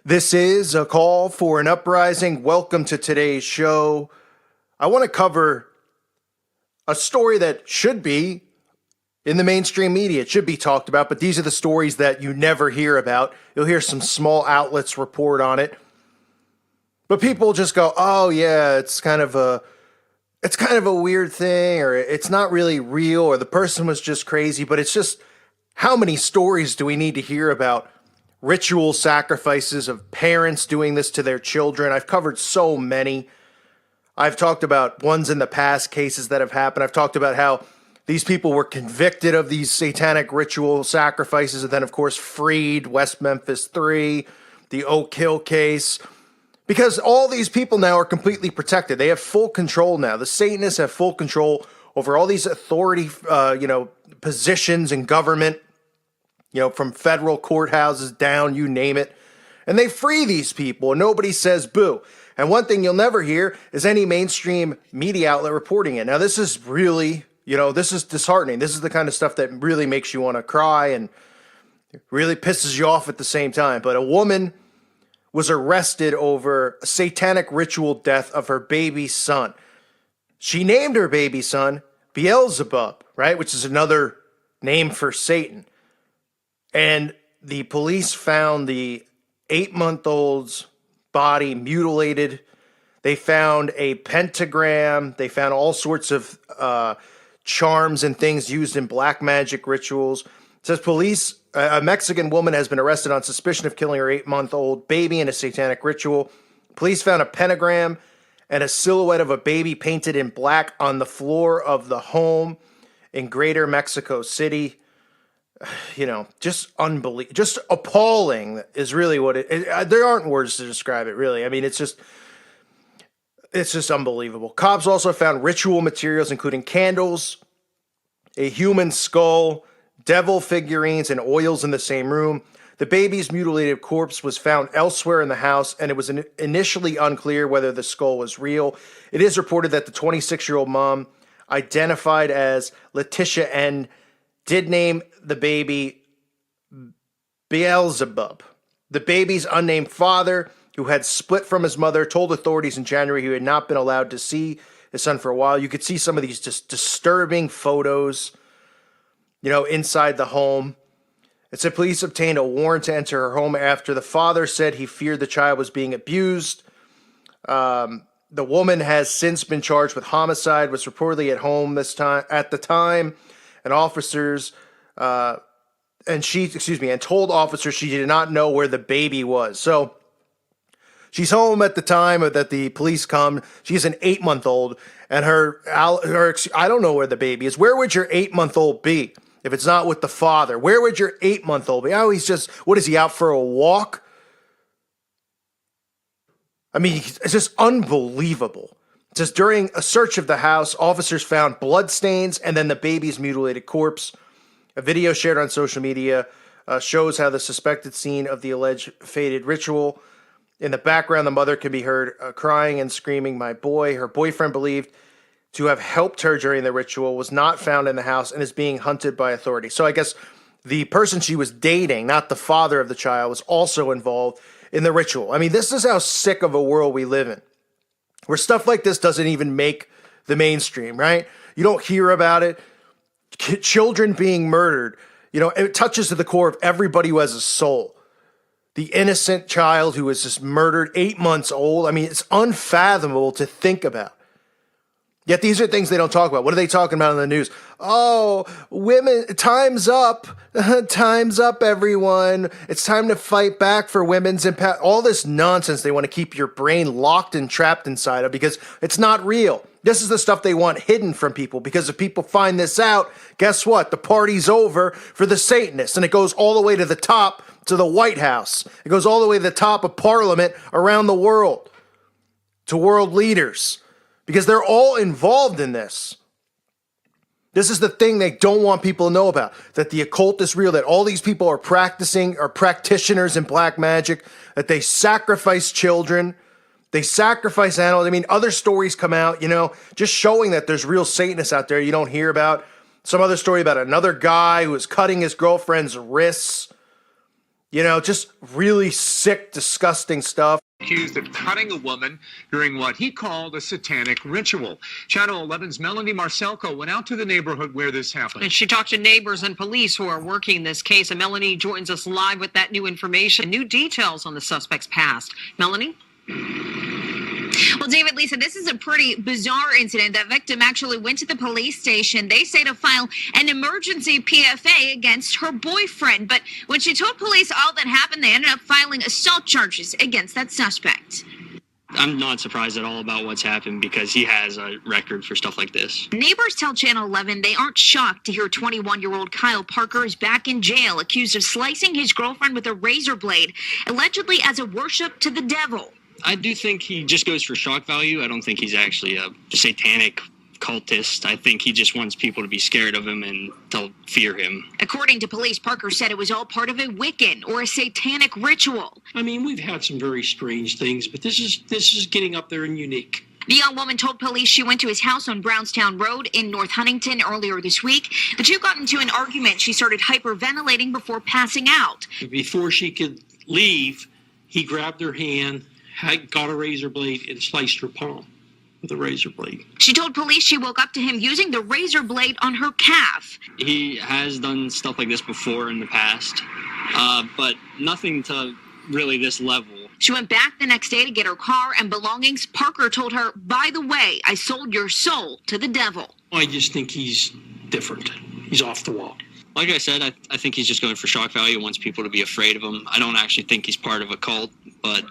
This is a call for an uprising. Welcome to today's show. I want to cover a story that should be in the mainstream media. It should be talked about, but these are the stories that you never hear about. You'll hear some small outlets report on it, but people just go, "Oh yeah, it's kind of a weird thing, or it's not really real, or the person was just crazy." But it's just, how many stories do we need to hear about ritual sacrifices of parents doing this to their children? I've covered so many. I've talked about ones in the past, cases that have happened. I've talked about how these people were convicted of these satanic ritual sacrifices and then, of course, freed. West Memphis 3, the Oak Hill case. Because all these people now are completely protected. They have full control now. The Satanists have full control over all these authority, positions in government, from federal courthouses down, you name it. And they free these people, and nobody says boo. And one thing you'll never hear is any mainstream media outlet reporting it. Now, this is really, this is disheartening. This is the kind of stuff that really makes you want to cry and really pisses you off at the same time. But a woman was arrested over a satanic ritual death of her baby son. She named her baby son Beelzebub, right? Which is another name for Satan. And the police found the 8-month-old's body mutilated. They found a pentagram. They found all sorts of charms and things used in black magic rituals. It says a Mexican woman has been arrested on suspicion of killing her 8-month-old baby in a satanic ritual. Police found a pentagram and a silhouette of a baby painted in black on the floor of the home in Greater Mexico City. Just unbelievable, just appalling is really what there aren't words to describe it, really. I mean, it's just unbelievable. Cops also found ritual materials, including candles, a human skull, devil figurines, and oils in the same room. The baby's mutilated corpse was found elsewhere in the house, and it was initially unclear whether the skull was real. It is reported that the 26-year-old mom, identified as Letitia N., did name the baby Beelzebub. The baby's unnamed father, who had split from his mother, told authorities in January he had not been allowed to see his son for a while. You could see some of these just disturbing photos, inside the home. It said police obtained a warrant to enter her home after the father said he feared the child was being abused. The woman has since been charged with homicide, was reportedly at home at the time. And officers, and told officers she did not know where the baby was. So she's home at the time that the police come. She's an 8-month-old, and I don't know where the baby is. Where would your 8-month-old be if it's not with the father? Where would your 8-month-old be? Oh, what is he, out for a walk? I mean, it's just unbelievable. It says during a search of the house, officers found bloodstains and then the baby's mutilated corpse. A video shared on social media shows how the suspected scene of the alleged fated ritual. In the background, the mother can be heard crying and screaming, "My boy." Her boyfriend, believed to have helped her during the ritual, was not found in the house and is being hunted by authorities. So I guess the person she was dating, not the father of the child, was also involved in the ritual. I mean, this is how sick of a world we live in, where stuff like this doesn't even make the mainstream, right? You don't hear about it. Children being murdered, it touches to the core of everybody who has a soul. The innocent child who was just murdered, 8 months old. I mean, it's unfathomable to think about. Yet these are things they don't talk about. What are they talking about in the news? Oh, women, time's up. Time's up, everyone. It's time to fight back for women's impact. All this nonsense they want to keep your brain locked and trapped inside of because it's not real. This is the stuff they want hidden from people, because if people find this out, guess what? The party's over for the Satanists, and it goes all the way to the top, to the White House. It goes all the way to the top of Parliament around the world, to world leaders, because they're all involved in this. This is the thing they don't want people to know about, that the occult is real, that all these people are practitioners in black magic, that they sacrifice children, they sacrifice animals. I mean, other stories come out, just showing that there's real Satanists out there you don't hear about. Some other story about another guy who was cutting his girlfriend's wrists. Just really sick, disgusting stuff. Accused of cutting a woman during what he called a satanic ritual. Channel 11's Melanie Marcelco went out to the neighborhood where this happened. And she talked to neighbors and police who are working this case. And Melanie joins us live with that new information, new details on the suspect's past. Melanie? Well, David, Lisa, this is a pretty bizarre incident. That victim actually went to the police station, they say, to file an emergency PFA against her boyfriend. But when she told police all that happened, they ended up filing assault charges against that suspect. I'm not surprised at all about what's happened because he has a record for stuff like this. Neighbors tell Channel 11 they aren't shocked to hear 21-year-old Kyle Parker is back in jail, accused of slicing his girlfriend with a razor blade, allegedly as a worship to the devil. I do think he just goes for shock value. I don't think he's actually a satanic cultist. I think he just wants people to be scared of him and to fear him. According to police, Parker said it was all part of a Wiccan or a satanic ritual. I mean, we've had some very strange things, but this is getting up there and unique. The young woman told police she went to his house on Brownstown Road in North Huntington earlier this week. The two got into an argument. She started hyperventilating before passing out. Before she could leave, he grabbed her hand, got a razor blade, and sliced her palm with a razor blade. She told police she woke up to him using the razor blade on her calf. He has done stuff like this before in the past, but nothing to really this level. She went back the next day to get her car and belongings. Parker told her, "By the way, I sold your soul to the devil." I just think he's different. He's off the wall. Like I said, I think he's just going for shock value and wants people to be afraid of him. I don't actually think he's part of a cult, but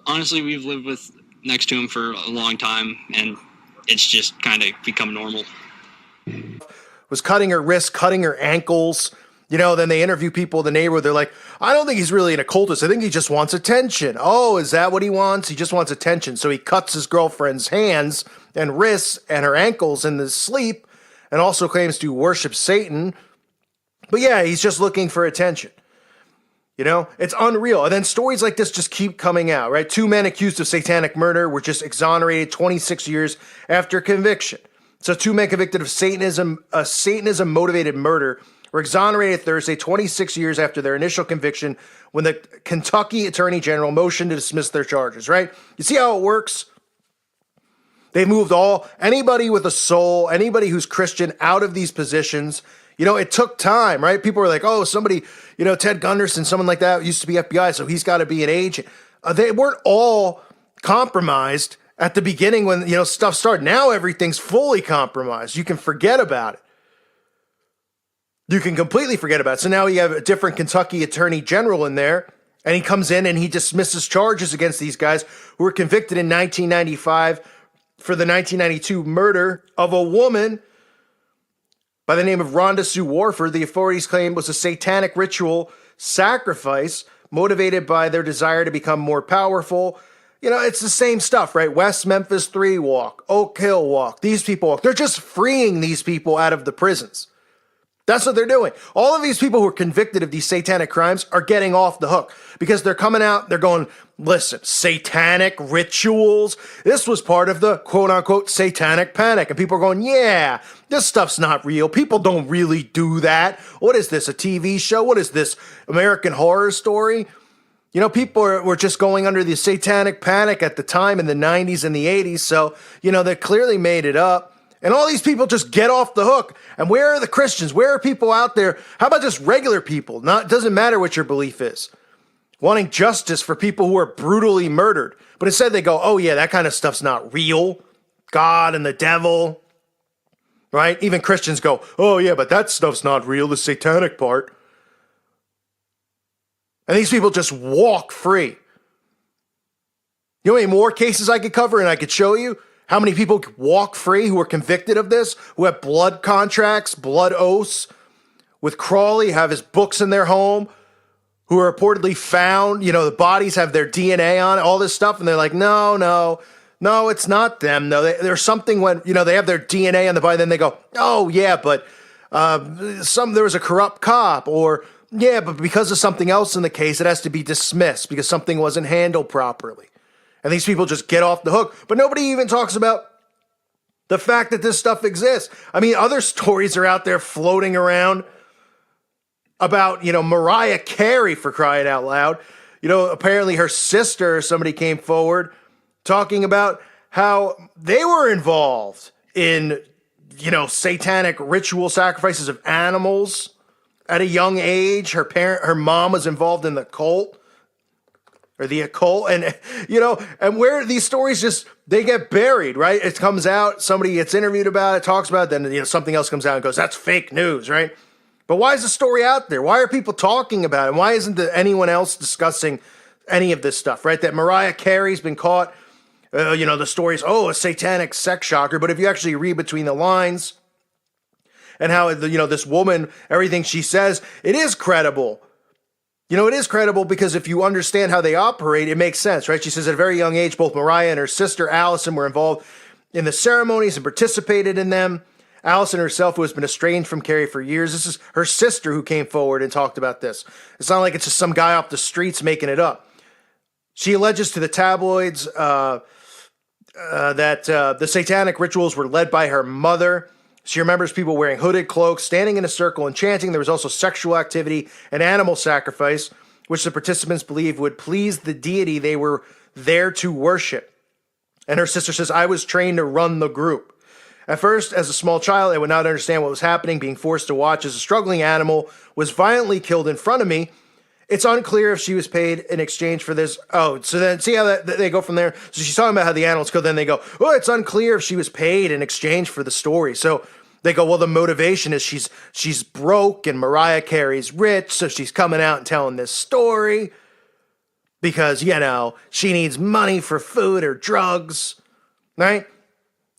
honestly, we've lived next to him for a long time, and it's just kind of become normal. Was cutting her wrists, cutting her ankles. Then they interview people in the neighborhood. They're like, I don't think he's really an occultist. I think he just wants attention. Oh, is that what he wants? He just wants attention. So he cuts his girlfriend's hands and wrists and her ankles in his sleep and also claims to worship Satan. But yeah, he's just looking for attention. It's unreal. And then stories like this just keep coming out, right? 2 men accused of satanic murder were just exonerated 26 years after conviction. So 2 men convicted of Satanism-motivated murder were exonerated Thursday, 26 years after their initial conviction when the Kentucky Attorney General motioned to dismiss their charges, right? You see how it works? They moved anybody with a soul, anybody who's Christian out of these positions. It took time, right? People were like, oh, somebody, Ted Gunderson, someone like that used to be FBI, so he's got to be an agent. They weren't all compromised at the beginning when, stuff started. Now everything's fully compromised. You can forget about it. You can completely forget about it. So now you have a different Kentucky Attorney General in there, and he comes in and he dismisses charges against these guys who were convicted in 1995 for the 1992 murder of a woman by the name of Rhonda Sue Warford. The authorities claim was a satanic ritual sacrifice motivated by their desire to become more powerful. It's the same stuff, right? West Memphis 3 walk, Oak Hill walk. These people walk. They're just freeing these people out of the prisons. That's what they're doing. All of these people who are convicted of these satanic crimes are getting off the hook because they're coming out, they're going, listen, satanic rituals. This was part of the quote unquote satanic panic. And people are going, yeah, this stuff's not real. People don't really do that. What is this, a TV show? What is this, American Horror Story? People were just going under the satanic panic at the time in the 90s and the 80s. So, they clearly made it up. And all these people just get off the hook. And where are the Christians? Where are people out there? How about just regular people? Doesn't matter what your belief is. Wanting justice for people who are brutally murdered. But instead they go, oh yeah, that kind of stuff's not real. God and the devil. Right? Even Christians go, oh yeah, but that stuff's not real, the satanic part. And these people just walk free. You know how many more cases I could cover and I could show you? How many people walk free who are convicted of this, who have blood contracts, blood oaths, with Crawley, have his books in their home, who are reportedly found, the bodies have their DNA on it, all this stuff, and they're like, no, it's not them. No, there's something when, they have their DNA on the body, then they go, oh, yeah, but there was a corrupt cop, or, yeah, but because of something else in the case, it has to be dismissed because something wasn't handled properly. And these people just get off the hook. But nobody even talks about the fact that this stuff exists. I mean, other stories are out there floating around about, Mariah Carey, for crying out loud. Apparently her sister or somebody came forward talking about how they were involved in, satanic ritual sacrifices of animals at a young age. Her mom was involved in the cult or the occult. And, and where these stories they get buried, right? It comes out, somebody gets interviewed about it, talks about it, then, something else comes out and goes, that's fake news, right? But why is the story out there? Why are people talking about it? And why isn't anyone else discussing any of this stuff, right? That Mariah Carey's been caught, the stories, a satanic sex shocker. But if you actually read between the lines and how, this woman, everything she says, it is credible. It is credible because if you understand how they operate, it makes sense, right? She says at a very young age, both Mariah and her sister Allison were involved in the ceremonies and participated in them. Allison herself, who has been estranged from Carey for years, this is her sister who came forward and talked about this. It's not like it's just some guy off the streets making it up. She alleges to the tabloids that the satanic rituals were led by her mother. She remembers people wearing hooded cloaks, standing in a circle and chanting. There was also sexual activity and animal sacrifice, which the participants believed would please the deity they were there to worship. And her sister says, I was trained to run the group. At first, as a small child, I would not understand what was happening, being forced to watch as a struggling animal was violently killed in front of me. It's unclear if she was paid in exchange for this. Oh, so then see how they go from there? So she's talking about how the animals killed, then they go, it's unclear if she was paid in exchange for the story. So they go, well, the motivation is she's broke and Mariah Carey's rich, so she's coming out and telling this story because, she needs money for food or drugs, right?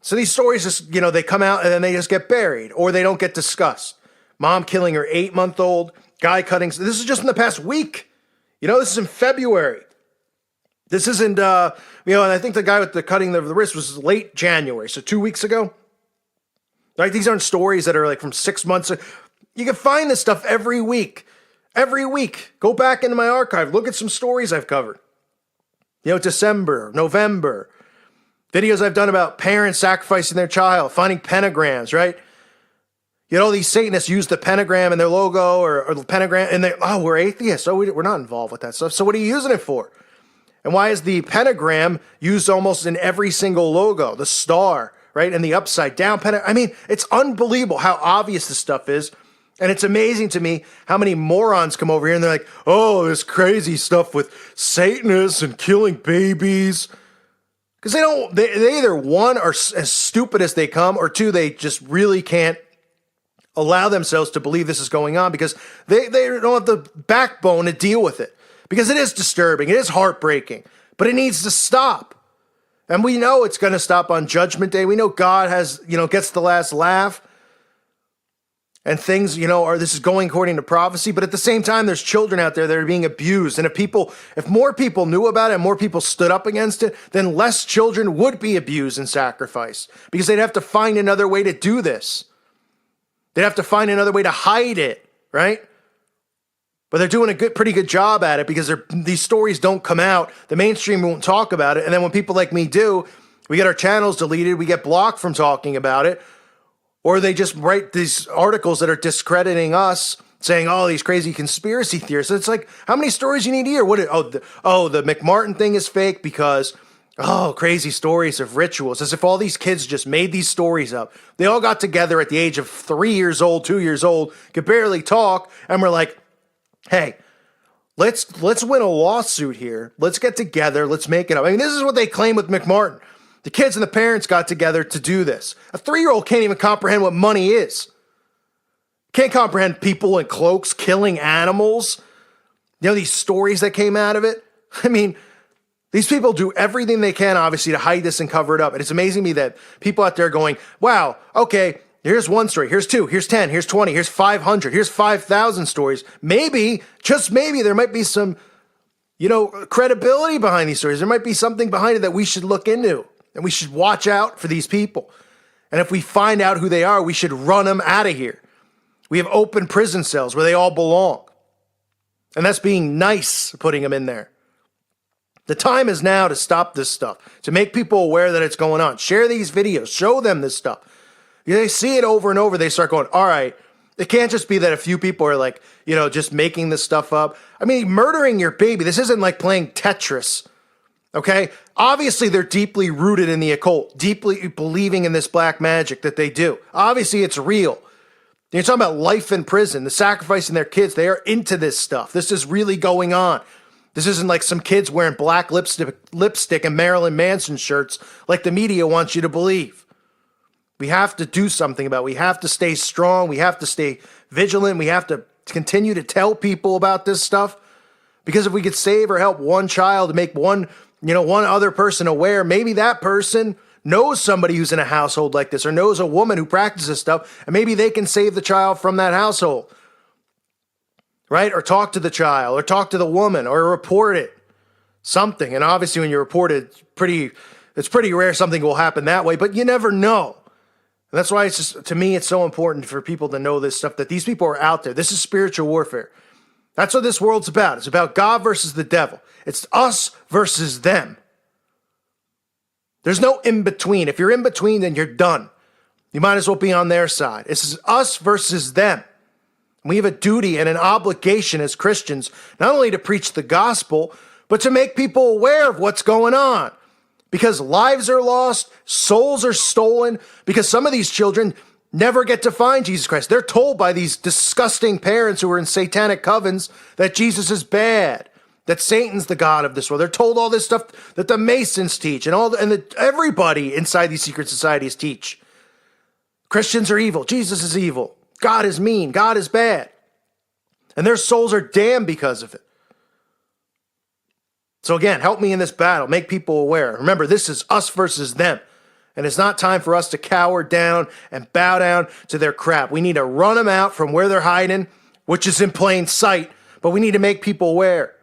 So these stories just, they come out and then they just get buried or they don't get discussed. Mom killing her 8-month-old, guy cutting. This is just in the past week. This is in February. This isn't, and I think the guy with the cutting of the wrist was late January. So 2 weeks ago. Right? These aren't stories that are like from 6 months. You can find this stuff every week. Every week. Go back into my archive. Look at some stories I've covered. December, November. Videos I've done about parents sacrificing their child, finding pentagrams, right? All these Satanists use the pentagram in their logo or the pentagram, and we're atheists, we're not involved with that stuff. So what are you using it for? And why is the pentagram used almost in every single logo? The star, right? And the upside down pentagram. I mean, it's unbelievable how obvious this stuff is. And it's amazing to me how many morons come over here and they're like, this crazy stuff with Satanists and killing babies. Because they either one are as stupid as they come, or two, they just really can't allow themselves to believe this is going on because they don't have the backbone to deal with it. Because it is disturbing, it is heartbreaking, but it needs to stop. And we know it's going to stop on Judgment Day. We know God gets the last laugh. And things, this is going according to prophecy. But at the same time, there's children out there that are being abused. And if more people knew about it and more people stood up against it, then less children would be abused and sacrificed. Because they'd have to find another way to do this. They'd have to find another way to hide it, right? But they're doing a pretty good job at it because these stories don't come out. The mainstream won't talk about it. And then when people like me do, we get our channels deleted. We get blocked from talking about it. Or they just write these articles that are discrediting us, saying, these crazy conspiracy theorists. It's like, how many stories you need to hear? The McMartin thing is fake because, crazy stories of rituals. As if all these kids just made these stories up. They all got together at the age of 3 years old, 2 years old, could barely talk, and we're like, hey, let's win a lawsuit here. Let's get together. Let's make it up. I mean, this is what they claim with McMartin. The kids and the parents got together to do this. A 3-year-old can't even comprehend what money is. Can't comprehend people in cloaks killing animals. These stories that came out of it. I mean, these people do everything they can, obviously, to hide this and cover it up. And it's amazing to me that people out there going, wow, okay, here's one story, here's 2, here's 10, here's 20, here's 500, here's 5,000 stories. Maybe, just maybe, there might be some, credibility behind these stories. There might be something behind it that we should look into. And we should watch out for these people. And if we find out who they are, we should run them out of here. We have open prison cells where they all belong. And that's being nice, putting them in there. The time is now to stop this stuff, to make people aware that it's going on. Share these videos. Show them this stuff. They see it over and over. They start going, all right, It can't just be that a few people are like, just making this stuff up. I mean, murdering your baby, this isn't like playing Tetris, okay? Obviously, they're deeply rooted in the occult, deeply believing in this black magic that they do. Obviously, it's real. You're talking about life in prison, the sacrificing their kids. They are into this stuff. This is really going on. This isn't like some kids wearing black lipstick and Marilyn Manson shirts like the media wants you to believe. We have to do something about it. We have to stay strong. We have to stay vigilant. We have to continue to tell people about this stuff. Because if we could save or help one child, make one other person aware, maybe that person knows somebody who's in a household like this or knows a woman who practices stuff, and maybe they can save the child from that household. Right? Or talk to the child, or talk to the woman, or report it. Something. And obviously when you report it, it's pretty rare something will happen that way, but you never know. And that's why it's just, to me, it's so important for people to know this stuff, that these people are out there. This is spiritual warfare. That's what this world's about. It's about God versus the devil. It's us versus them. There's no in between. If you're in between, then you're done. You might as well be on their side. This is us versus them. We have a duty and an obligation as Christians, not only to preach the gospel, but to make people aware of what's going on. Because lives are lost, souls are stolen, because some of these children never get to find Jesus Christ. They're told by these disgusting parents who are in satanic covens that Jesus is bad, that Satan's the god of this world. They're told all this stuff that the Masons teach and everybody inside these secret societies teach. Christians are evil. Jesus is evil. God is mean. God is bad. And their souls are damned because of it. So again, help me in this battle. Make people aware. Remember, this is us versus them. And it's not time for us to cower down and bow down to their crap. We need to run them out from where they're hiding, which is in plain sight. But we need to make people aware.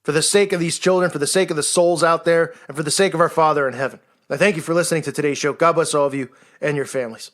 For the sake of these children, for the sake of the souls out there, and for the sake of our Father in heaven. I thank you for listening to today's show. God bless all of you and your families.